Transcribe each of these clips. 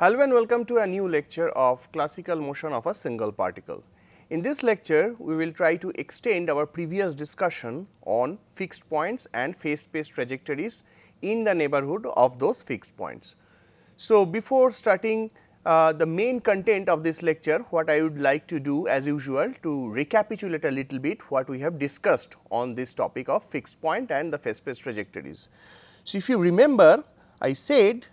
Hello and welcome to a new lecture of classical motion of a single particle. In this lecture, we will try to extend our previous discussion on fixed points and phase space trajectories in the neighborhood of those fixed points. So, before starting the main content of this lecture, what I would like to do as usual to recapitulate a little bit what we have discussed on this topic of fixed point and the phase space trajectories. So, if you remember, I said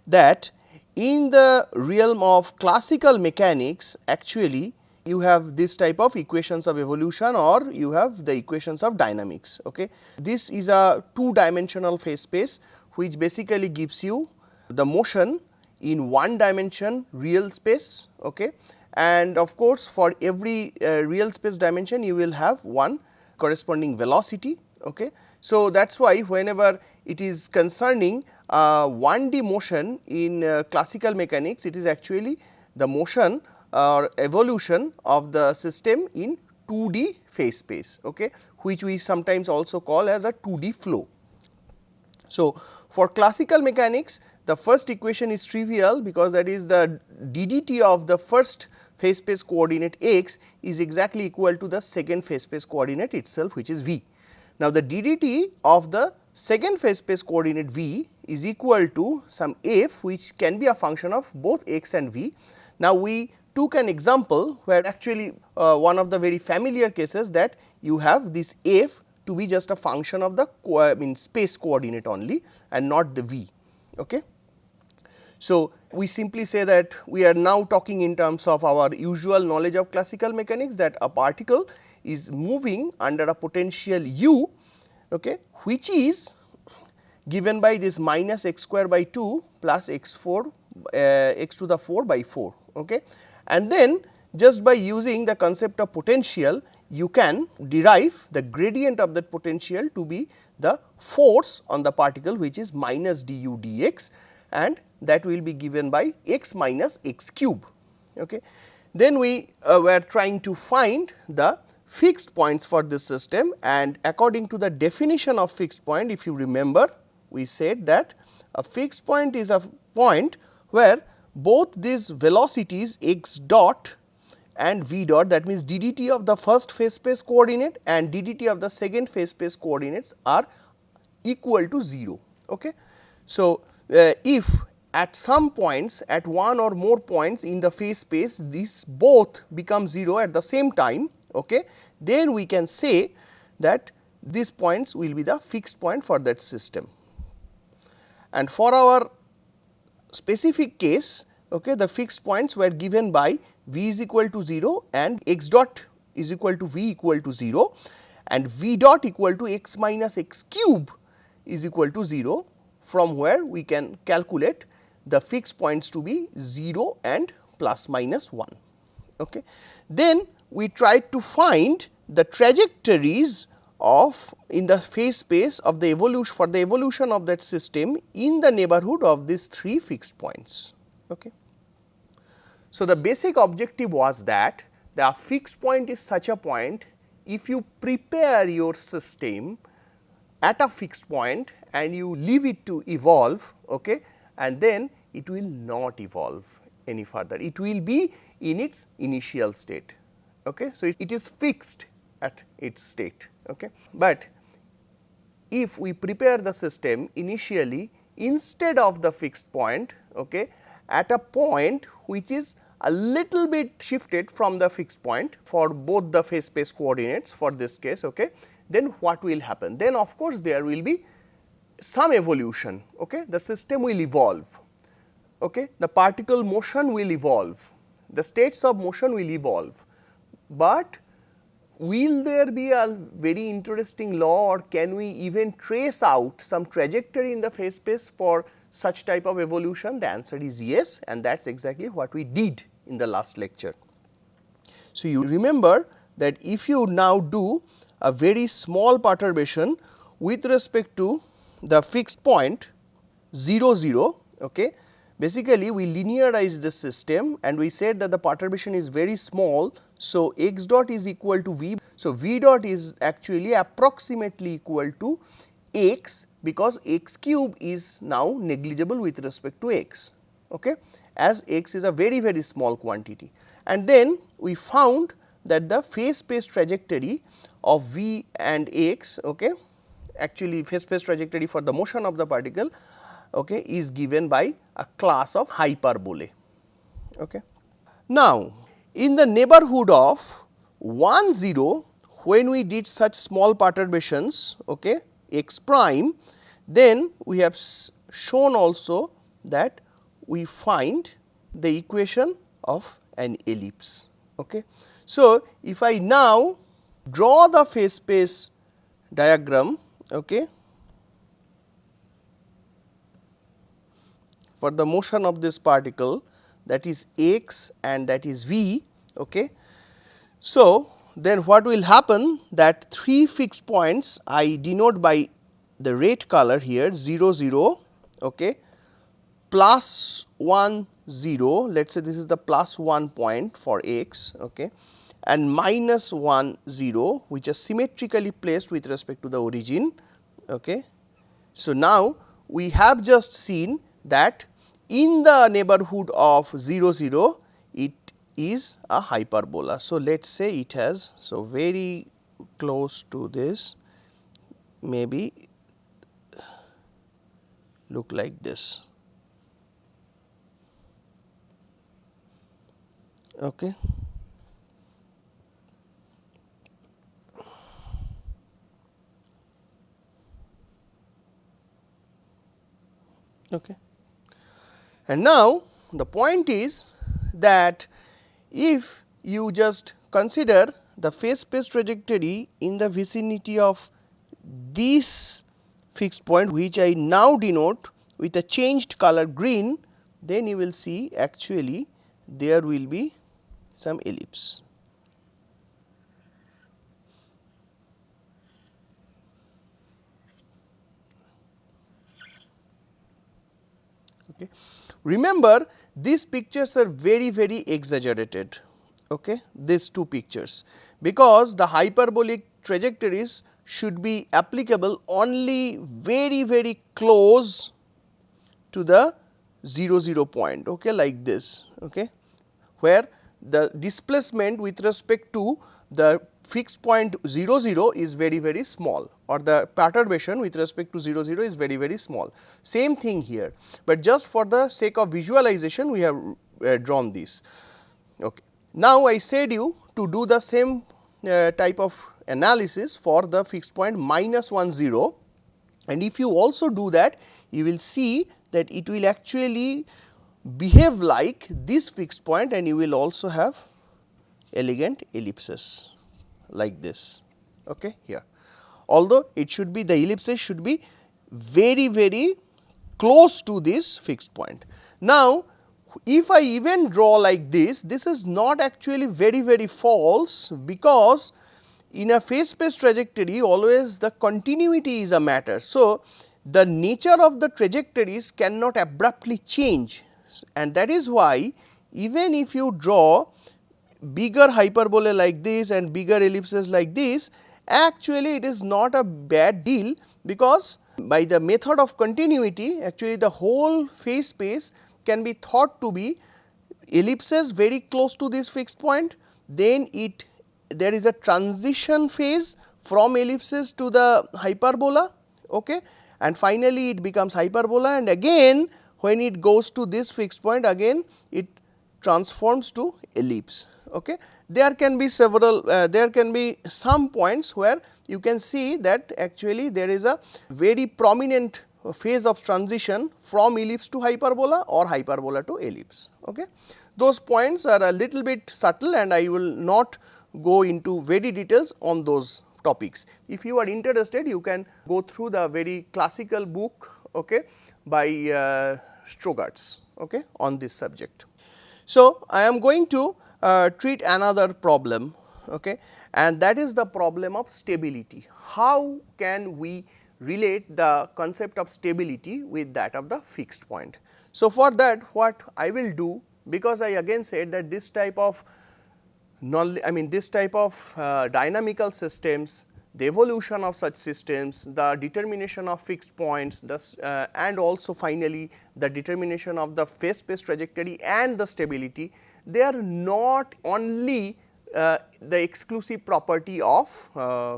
that in the realm of classical mechanics, actually you have this type of equations of evolution or you have the equations of dynamics. Okay. This is a two dimensional phase space which basically gives you the motion in one dimension real space. Okay. And of course, for every real space dimension you will have one corresponding velocity. Okay. So, that is why whenever it is concerning 1D motion in classical mechanics, it is actually the motion or evolution of the system in 2D phase space, okay, which we sometimes also call as a 2D flow. So, for classical mechanics, the first equation is trivial because that is the ddt of the first phase space coordinate x is exactly equal to the second phase space coordinate itself, which is v. Now, the ddt of the second phase space coordinate v is equal to some f which can be a function of both x and v. Now, we took an example where actually one of the very familiar cases that you have this f to be just a function of the space coordinate only and not the v. Okay. So, we simply say that we are now talking in terms of our usual knowledge of classical mechanics, that a particle is moving under a potential u, okay, which is given by this minus x square by 2 plus x to the 4 by 4. Okay. And then just by using the concept of potential, you can derive the gradient of that potential to be the force on the particle, which is minus du dx, and that will be given by x minus x cube. Okay. Then we were trying to find the fixed points for this system, and according to the definition of fixed point, if you remember, we said that a fixed point is a point where both these velocities x dot and v dot, that means ddt of the first phase space coordinate and ddt of the second phase space coordinates are equal to 0. Okay. So, if at some points, at one or more points in the phase space, these both become 0 at the same time, okay, then we can say that these points will be the fixed point for that system. And for our specific case, okay, the fixed points were given by v is equal to 0 and x dot is equal to v equal to 0 and v dot equal to x minus x cube is equal to 0, from where we can calculate the fixed points to be 0 and plus minus 1. Okay. Then we tried to find the trajectories of in the phase space of the evolution for the evolution of that system in the neighborhood of these three fixed points. Okay. So, the basic objective was that the fixed point is such a point, if you prepare your system at a fixed point and you leave it to evolve, okay, and then it will not evolve any further, it will be in its initial state. Okay. So, it is fixed at its state. Okay. But if we prepare the system initially instead of the fixed point, okay, at a point which is a little bit shifted from the fixed point for both the phase space coordinates for this case, okay, then what will happen? Then of course, there will be some evolution, okay, the system will evolve, okay, the particle motion will evolve, the states of motion will evolve, but will there be a very interesting law, or can we even trace out some trajectory in the phase space for such type of evolution? The answer is yes, and that is exactly what we did in the last lecture. So, you remember that if you now do a very small perturbation with respect to the fixed point 0 0, okay, basically we linearize the system and we said that the perturbation is very small. So, x dot is equal to v. So, v dot is actually approximately equal to x, because x cube is now negligible with respect to x, okay, as x is a very small quantity. And then we found that the phase space trajectory of v and x, okay, actually phase space trajectory for the motion of the particle, okay, is given by a class of hyperbolae. Okay. Now, in the neighborhood of 1 0, when we did such small perturbations, okay, x prime, then we have shown also that we find the equation of an ellipse. Okay. So, if I now draw the phase space diagram, okay, for the motion of this particle, that is x and that is v. Okay. So, then what will happen, that 3 fixed points I denote by the red color here 0 0, okay, plus 1 0, let us say this is the plus 1 point for x, okay, and minus 1 0, which are symmetrically placed with respect to the origin. Okay. So, now we have just seen that in the neighborhood of 0 0, it is a hyperbola. So, let us say it has, so very close to this, maybe look like this. Okay. Okay. And now, the point is that if you just consider the phase space trajectory in the vicinity of this fixed point, which I now denote with a changed color green, then you will see actually there will be some ellipse. Okay. Remember, these pictures are very exaggerated, okay, these two pictures, because the hyperbolic trajectories should be applicable only very close to the 0 0 point, okay, like this, okay, where the displacement with respect to the fixed point 0 0 is very small, or the perturbation with respect to 0 0 is very small. Same thing here, but just for the sake of visualization we have drawn this. Okay. Now, I said you to do the same type of analysis for the fixed point minus 1 0, and if you also do that, you will see that it will actually behave like this fixed point, and you will also have elegant ellipses like this, okay, here. Although it should be, the ellipses should be very close to this fixed point. Now, if I even draw like this, this is not actually very false, because in a phase space trajectory always the continuity is a matter. So, the nature of the trajectories cannot abruptly change, and that is why even if you draw bigger hyperbolae like this and bigger ellipses like this, actually it is not a bad deal, because by the method of continuity actually the whole phase space can be thought to be ellipses very close to this fixed point, then there is a transition phase from ellipses to the hyperbola, okay, and finally it becomes hyperbola, and again when it goes to this fixed point, again it transforms to ellipse. Okay. There can be several, there can be some points where you can see that actually there is a very prominent phase of transition from ellipse to hyperbola or hyperbola to ellipse. Okay. Those points are a little bit subtle, and I will not go into very details on those topics. If you are interested, you can go through the very classical book, okay, by Strogatz, okay, on this subject. So, I am going to treat another problem, okay, and that is the problem of stability. How can we relate the concept of stability with that of the fixed point? So, for that what I will do, because I again said that this type of dynamical systems, the evolution of such systems, the determination of fixed points, and also finally the determination of the phase space trajectory and the stability, they are not only the exclusive property of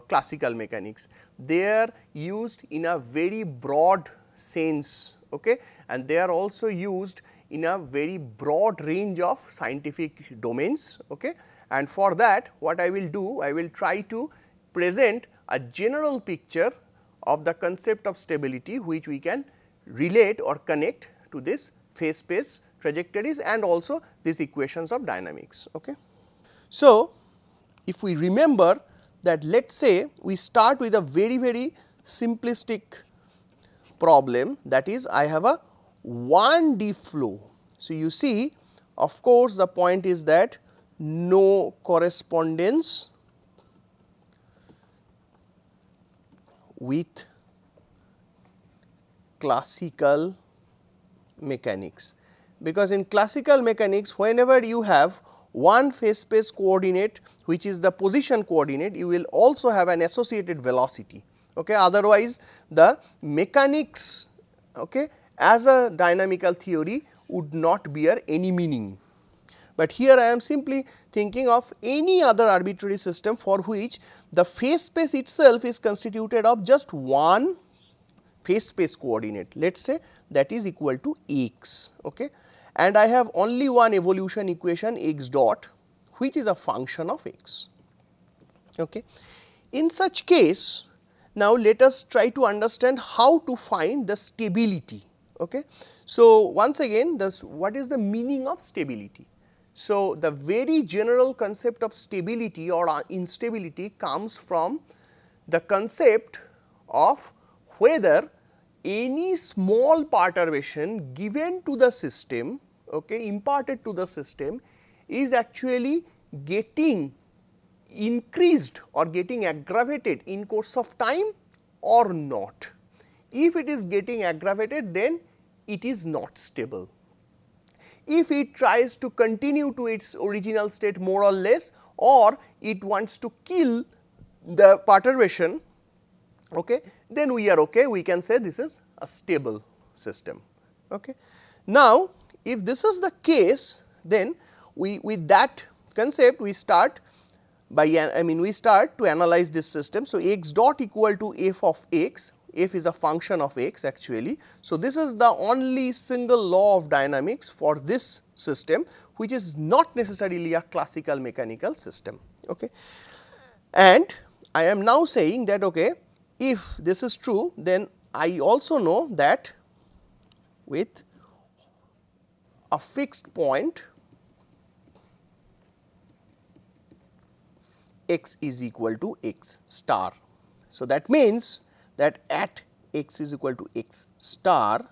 classical mechanics. They are used in a very broad sense, okay, and they are also used in a very broad range of scientific domains, okay. And for that, what I will do, I will try to present a general picture of the concept of stability, which we can relate or connect to this phase space trajectories and also these equations of dynamics, okay. So, if we remember that, let us say we start with a very simplistic problem, that is, I have a 1D flow. So, you see, of course, the point is that no correspondence with classical mechanics, because in classical mechanics, whenever you have one phase space coordinate which is the position coordinate, you will also have an associated velocity, okay. Otherwise, the mechanics, okay, as a dynamical theory would not bear any meaning. But here I am simply thinking of any other arbitrary system for which the phase space itself is constituted of just one phase space coordinate, let us say that is equal to x, okay, and I have only one evolution equation x dot, which is a function of x, okay. In such case, now let us try to understand how to find the stability, okay. So, once again, what is the meaning of stability? So, the very general concept of stability or instability comes from the concept of whether any small perturbation given to the system, okay, imparted to the system, is actually getting increased or getting aggravated in course of time or not. If it is getting aggravated, then it is not stable. If it tries to continue to its original state more or less, or it wants to kill the perturbation, okay, then we are okay, we can say this is a stable system, okay. Now, if this is the case, then we, with that concept, we start by we start to analyze this system. So, x dot equal to f of x, f is a function of x actually. So, this is the only single law of dynamics for this system, which is not necessarily a classical mechanical system, okay. And I am now saying that, okay, if this is true, then I also know that with a fixed point x is equal to x star. So, that means that at x is equal to x star,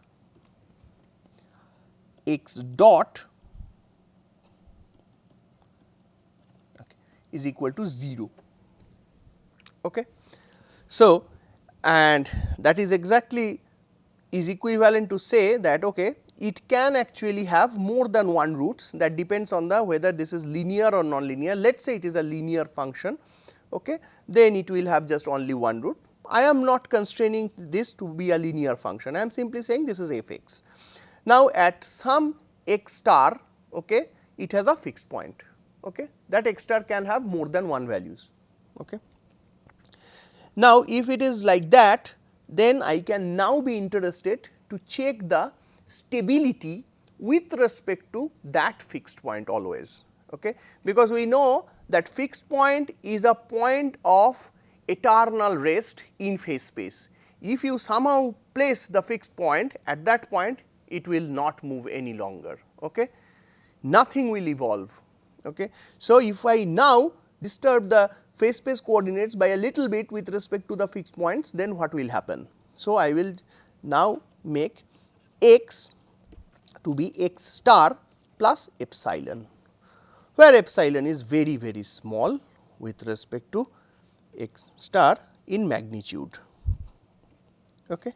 x dot is equal to 0, okay. So, and that is exactly is equivalent to say that, okay, it can actually have more than one roots, that depends on the whether this is linear or non-linear. Let us say it is a linear function, okay, then it will have just only one root. I am not constraining this to be a linear function, I am simply saying this is f x. Now, at some x star, okay, it has a fixed point, okay, that x star can have more than one values, okay. Now, if it is like that, then I can now be interested to check the stability with respect to that fixed point always, okay, because we know that fixed point is a point of eternal rest in phase space. If you somehow place the fixed point, at that point it will not move any longer, okay, nothing will evolve, okay. So, if I now disturb the phase space coordinates by a little bit with respect to the fixed points, then what will happen? So, I will now make x to be x star plus epsilon, where epsilon is very small with respect to x star in magnitude, okay.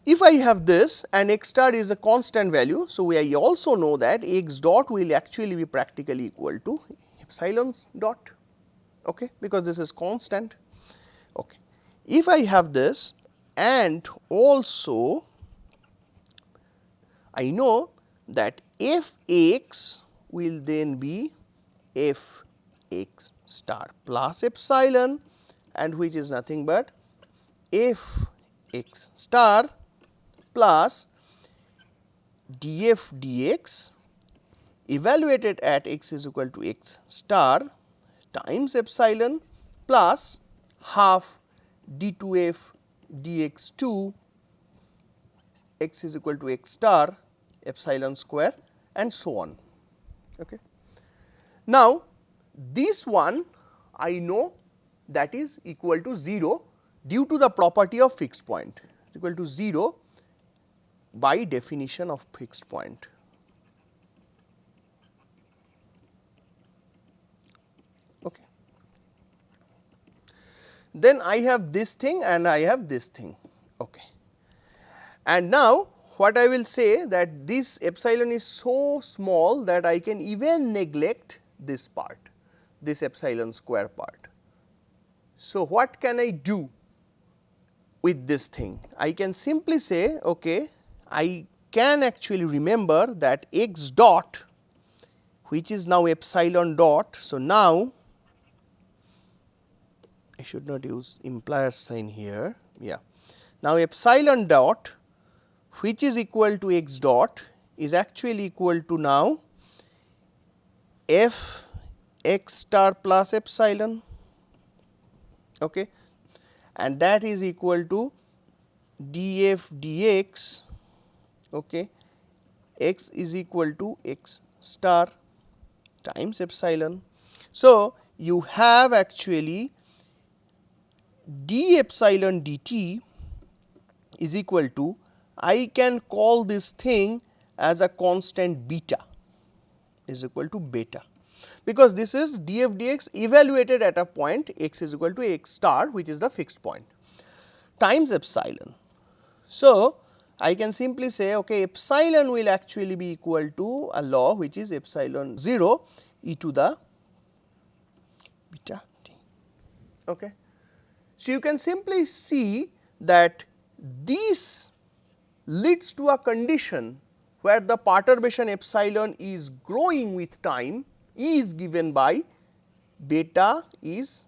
If I have this and x star is a constant value, so I also know that x dot will actually be practically equal to epsilon dot, okay, because this is constant. if I have this, and also I know that f x will then be f x star plus epsilon, and which is nothing but f x star plus df dx evaluated at x is equal to x star times epsilon plus half d2f dx2 x is equal to x star epsilon square and so on. Okay. Now, this one I know that is equal to 0 due to the property of fixed point, is equal to 0 by definition of fixed point. Okay. Then I have this thing and I have this thing. Okay. And now, what I will say that this epsilon is so small that I can even neglect this part, this epsilon square part. So, what can I do with this thing? I can simply say, okay, I can actually remember that x dot, which is now epsilon dot. So, now I should not use implier sign here, yeah. Now, epsilon dot, which is equal to x dot, is actually equal to now f x star plus epsilon, okay, and that is equal to df dx, okay, x is equal to x star times epsilon. So, you have actually d epsilon dt is equal to, I can call this thing as a constant beta is equal to beta, because this is df dx evaluated at a point x is equal to x star, which is the fixed point, times epsilon. So, I can simply say, okay, epsilon will actually be equal to a law which is epsilon 0 e to the beta t. Okay. So, you can simply see that this leads to a condition where the perturbation epsilon is growing with time is given by beta is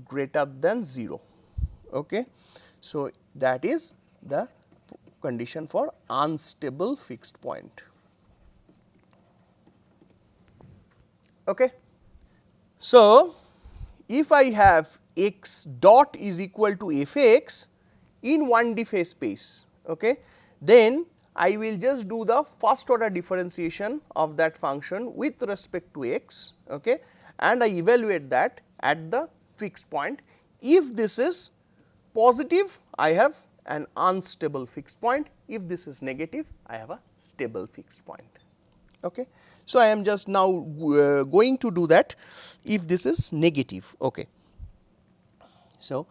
greater than 0. Okay. So, that is the condition for unstable fixed point. Okay. So, if I have x dot is equal to f x in 1D phase space, okay, then I will just do the first order differentiation of that function with respect to x, okay, and I evaluate that at the fixed point. If this is positive, I have an unstable fixed point. If this is negative, I have a stable fixed point. Okay. So, I am just now going to do that if this is negative. Okay. So,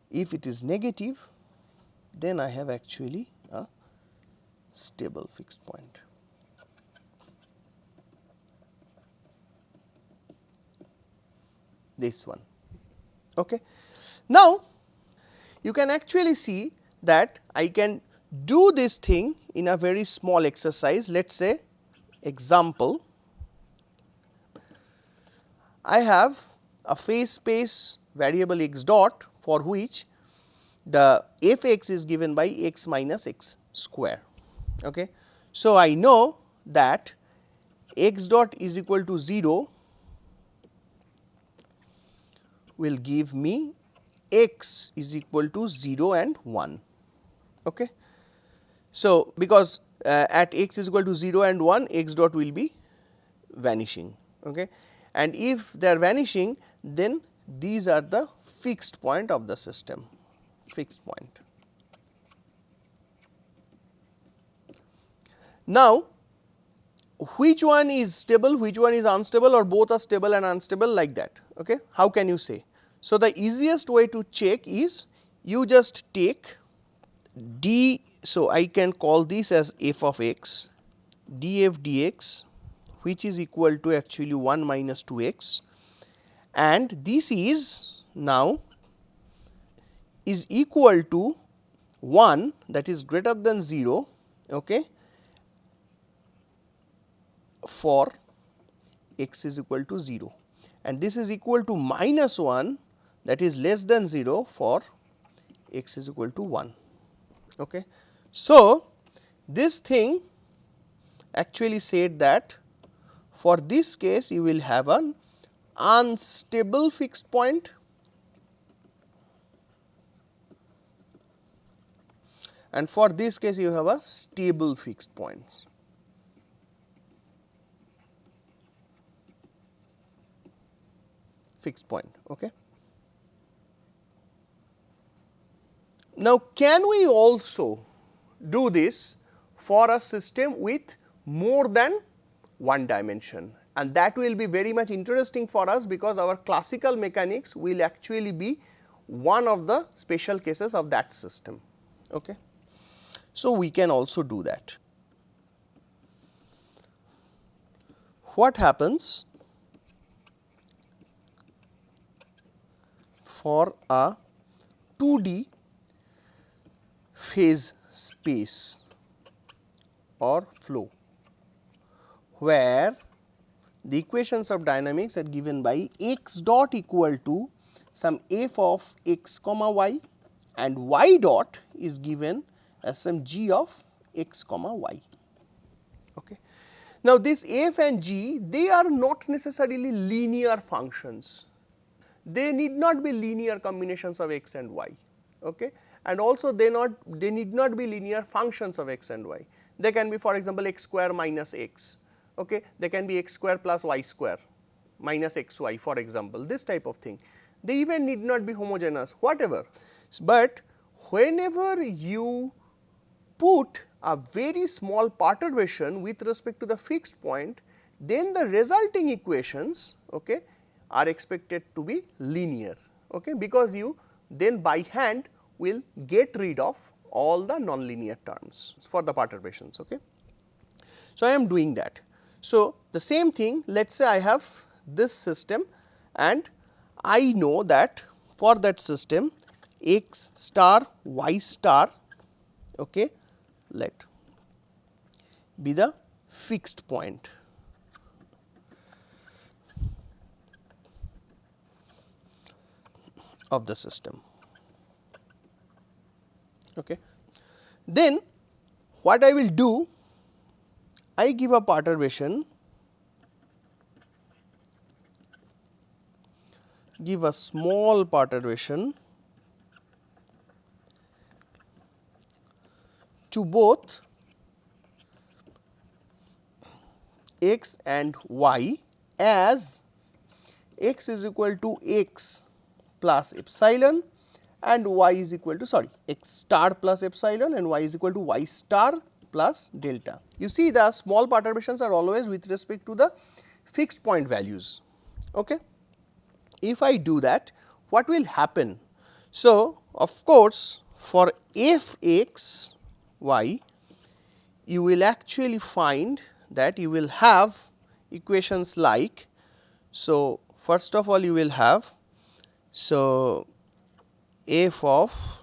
if it is negative, then I have actually a stable fixed point. This one. Okay. Now, you can actually see that I can do this thing in a very small exercise. Let us say example, I have a phase space variable x dot for which the f x is given by x minus x square. Okay. So, I know that x dot is equal to 0 will give me x is equal to 0 and 1. Okay. So, because at x is equal to 0 and 1, x dot will be vanishing, okay. And if they are vanishing, then these are the fixed point of the system, fixed point. Now, which one is stable, which one is unstable, or both are stable and unstable, like that, okay. How can you say? So, the easiest way to check is you just take d. So, I can call this as f of x df dx, which is equal to actually 1 minus 2x, and this is now is equal to 1, that is greater than 0, okay, for x is equal to 0, and this is equal to minus 1, that is less than 0 for x is equal to 1. Okay. So, this thing actually said that for this case you will have an unstable fixed point, and for this case you have a stable fixed point. Okay. Now, can we also do this for a system with more than one dimension, and that will be very much interesting for us, because our classical mechanics will actually be one of the special cases of that system. Okay. So, we can also do that. What happens for a 2D phase space or flow, where the equations of dynamics are given by x dot equal to some f of x comma y, and y dot is given as some g of x comma y. Okay. Now, this f and g, they are not necessarily linear functions, they need not be linear combinations of x and y, okay, and also they need not be linear functions of x and y. They can be, for example, x square minus x, okay, they can be x square plus y square minus xy, for example, this type of thing. They even need not be homogeneous, whatever, but whenever you put a very small perturbation with respect to the fixed point, then the resulting equations, okay, are expected to be linear, okay, because you then by hand will get rid of all the nonlinear terms for the perturbations. Okay. So, I am doing that. So, the same thing, let us say I have this system, and I know that for that system x star y star, okay, let be the fixed point. Of the system. Okay. Then what I will do, I give a perturbation, give a small perturbation to both x and y, as x is equal to x plus epsilon and y is equal to x star plus epsilon and y is equal to y star plus delta. You see, the small perturbations are always with respect to the fixed point values. Okay. If I do that, what will happen? So, of course, for f x y, you will actually find that you will have equations like, so first of all you will have, so f of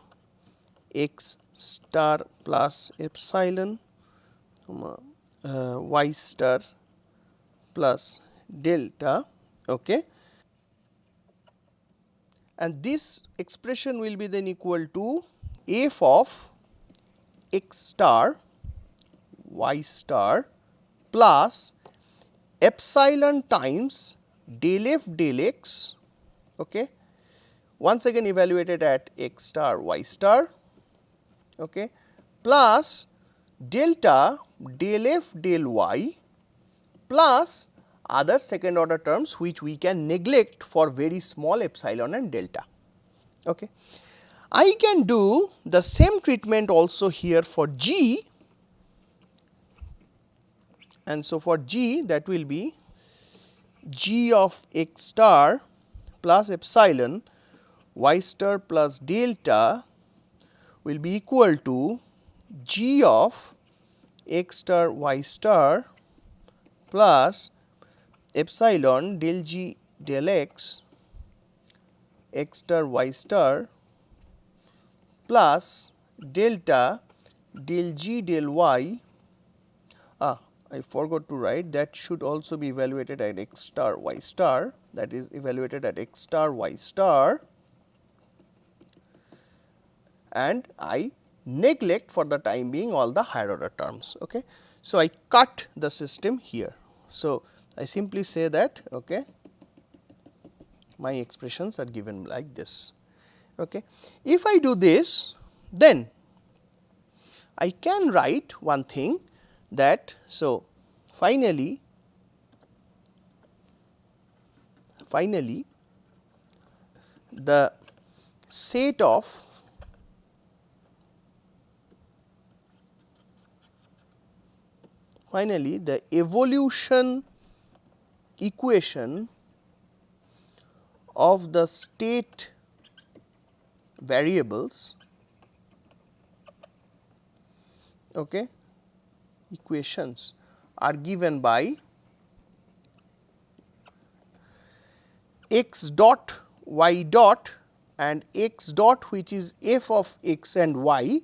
x star plus epsilon y star plus delta, okay, and this expression will be then equal to f of x star y star plus epsilon times del f del x, okay, once again evaluated at x star y star, okay, plus delta del f del y plus other second order terms which we can neglect for very small epsilon and delta. Okay. I can do the same treatment also here for g, and so for g, that will be g of x star plus epsilon y star plus delta will be equal to g of x star y star plus epsilon del g del x x star y star plus delta del g del y. I forgot to write, that should also be evaluated at x star y star, that is evaluated at x star y star, and I neglect for the time being all the higher order terms. Okay. So, I cut the system here. So, I simply say that my expressions are given like this. Okay. If I do this, then I can write one thing, that so finally the set of the evolution equation of the state variables equations are given by x dot y dot, and x dot, which is f of x and y,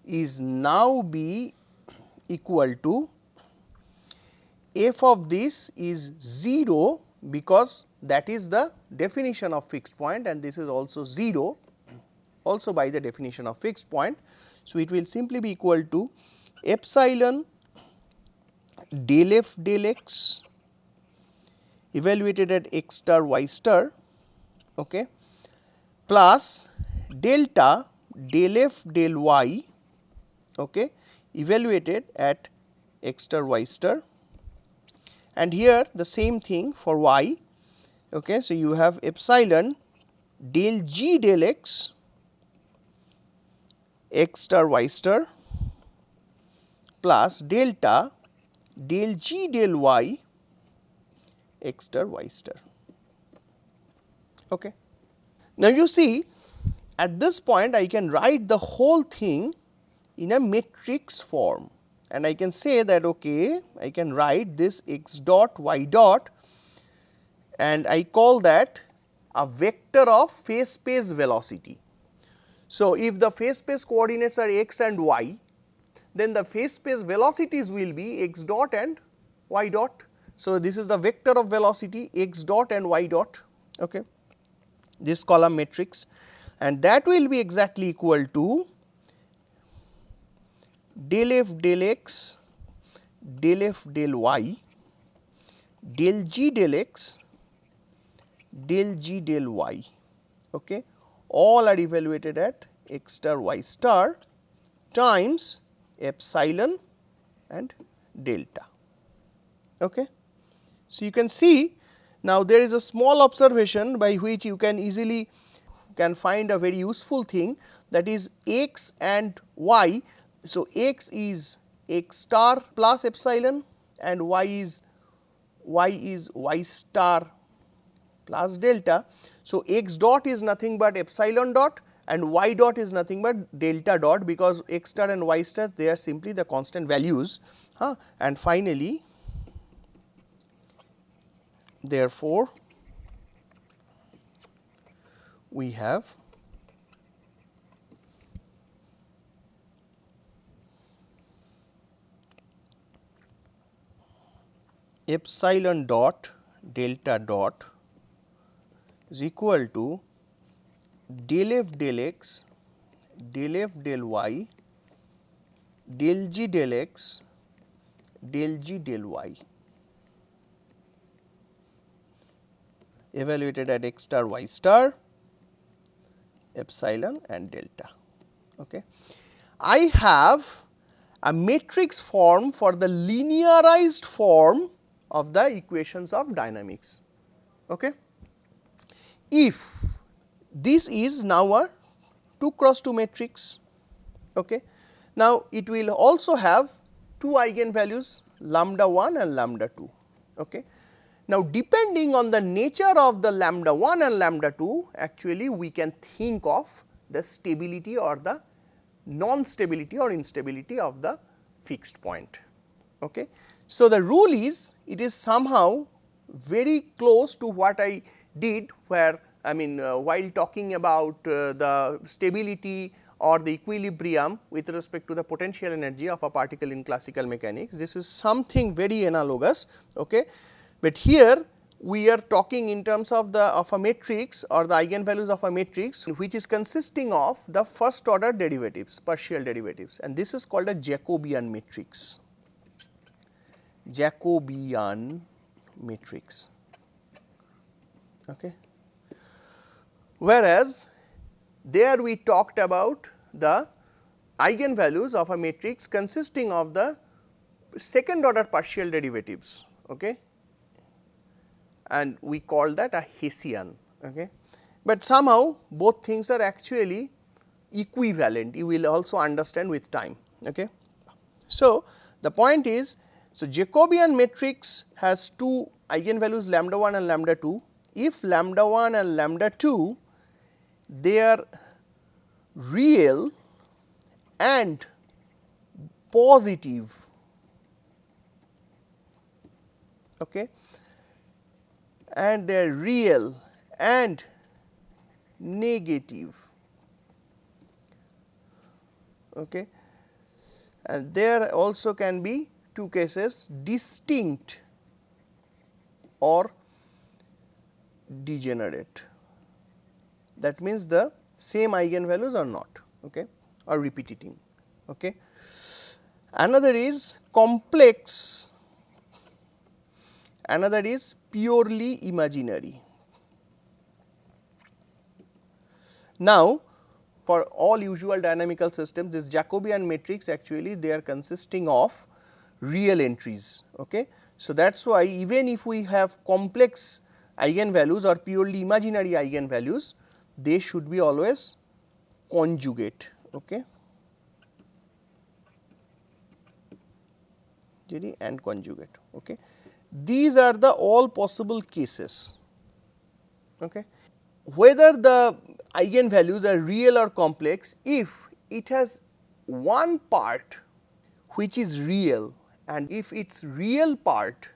is now be equal to f of this is 0, because that is the definition of fixed point, and this is also 0 also by the definition of fixed point. So, it will simply be equal to epsilon del f del x evaluated at x star y star plus delta del f del y evaluated at x star y star, and here the same thing for y. So, you have epsilon del g del x star y star plus delta del g del y x star y star. Now, you see, at this point I can write the whole thing in a matrix form, and I can say that I can write this x dot y dot, and I call that a vector of phase space velocity. So, if the phase space coordinates are x and y, then the phase space velocities will be x dot and y dot. So, this is the vector of velocity x dot and y dot, this column matrix, and that will be exactly equal to del f del x del f del y del g del x del g del y, all are evaluated at x star y star times epsilon and delta. So, you can see now there is a small observation by which you can easily find a very useful thing, that is x and y. So, x is x star plus epsilon and y is y star plus delta. So, x dot is nothing but epsilon dot and y dot is nothing but delta dot, because x star and y star, they are simply the constant values. And finally, therefore, we have epsilon dot delta dot is equal to del f del x del f del y del g del x del g del y evaluated at x star y star epsilon and delta. I have a matrix form for the linearized form of the equations of dynamics. If this is now a 2 cross 2 matrix, now it will also have 2 eigenvalues lambda 1 and lambda 2. Now, depending on the nature of the lambda 1 and lambda 2, actually we can think of the stability or the non-stability or instability of the fixed point. So, the rule is, it is somehow very close to what I did, where while talking about the stability or the equilibrium with respect to the potential energy of a particle in classical mechanics. This is something very analogous, okay. But here we are talking in terms of a matrix or the eigenvalues of a matrix which is consisting of the first order derivatives, partial derivatives, and this is called a Jacobian matrix. Jacobian matrix, okay. Whereas there we talked about the eigenvalues of a matrix consisting of the second order partial derivatives, okay, and we call that a Hessian, okay. But somehow both things are actually equivalent, you will also understand with time, okay. So, the point is, so Jacobian matrix has two eigenvalues lambda 1 and lambda 2. If lambda 1 and lambda 2 they are real and positive, okay, and they are real and negative, okay, and there also can be two cases, distinct or degenerate. That means the same eigenvalues are not, okay, or repeating, okay. Another is complex, another is purely imaginary. Now, for all usual dynamical systems, this Jacobian matrix actually they are consisting of real entries, okay. So, that is why even if we have complex eigenvalues or purely imaginary eigenvalues, they should be always conjugate, okay, and conjugate, okay. These are the all possible cases, okay. Whether the eigenvalues are real or complex, if it has one part which is real and if its real part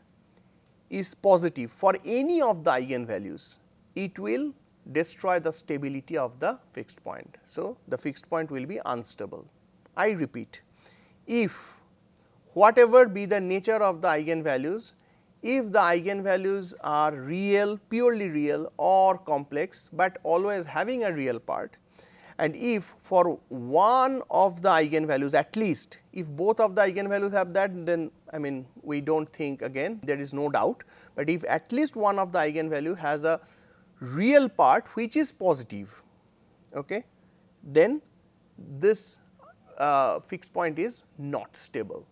is positive for any of the eigenvalues, it will destroy the stability of the fixed point. So, the fixed point will be unstable. I repeat, if whatever be the nature of the eigenvalues, if the eigenvalues are real, purely real or complex, but always having a real part, and if for one of the eigenvalues at least, if both of the eigenvalues have that, then I mean we do not think, again there is no doubt, but if at least one of the eigenvalue has a real part which is positive, okay, then this fixed point is not stable,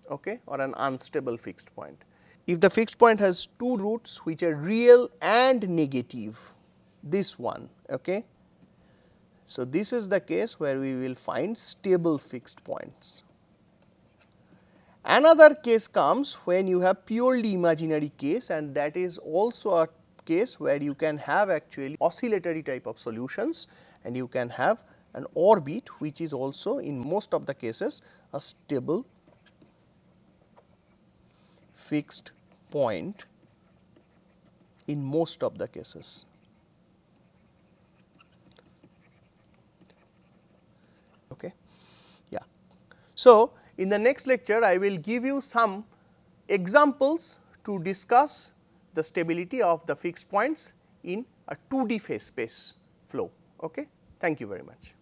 okay, or an unstable fixed point. If the fixed point has two roots which are real and negative, this one, okay. So, this is the case where we will find stable fixed points. Another case comes when you have purely imaginary case, and that is also a case where you can have actually oscillatory type of solutions and you can have an orbit which is also in most of the cases a stable fixed point in most of the cases. Okay. Yeah. So, in the next lecture I will give you some examples to discuss the stability of the fixed points in a 2D phase space flow. Okay. Thank you very much.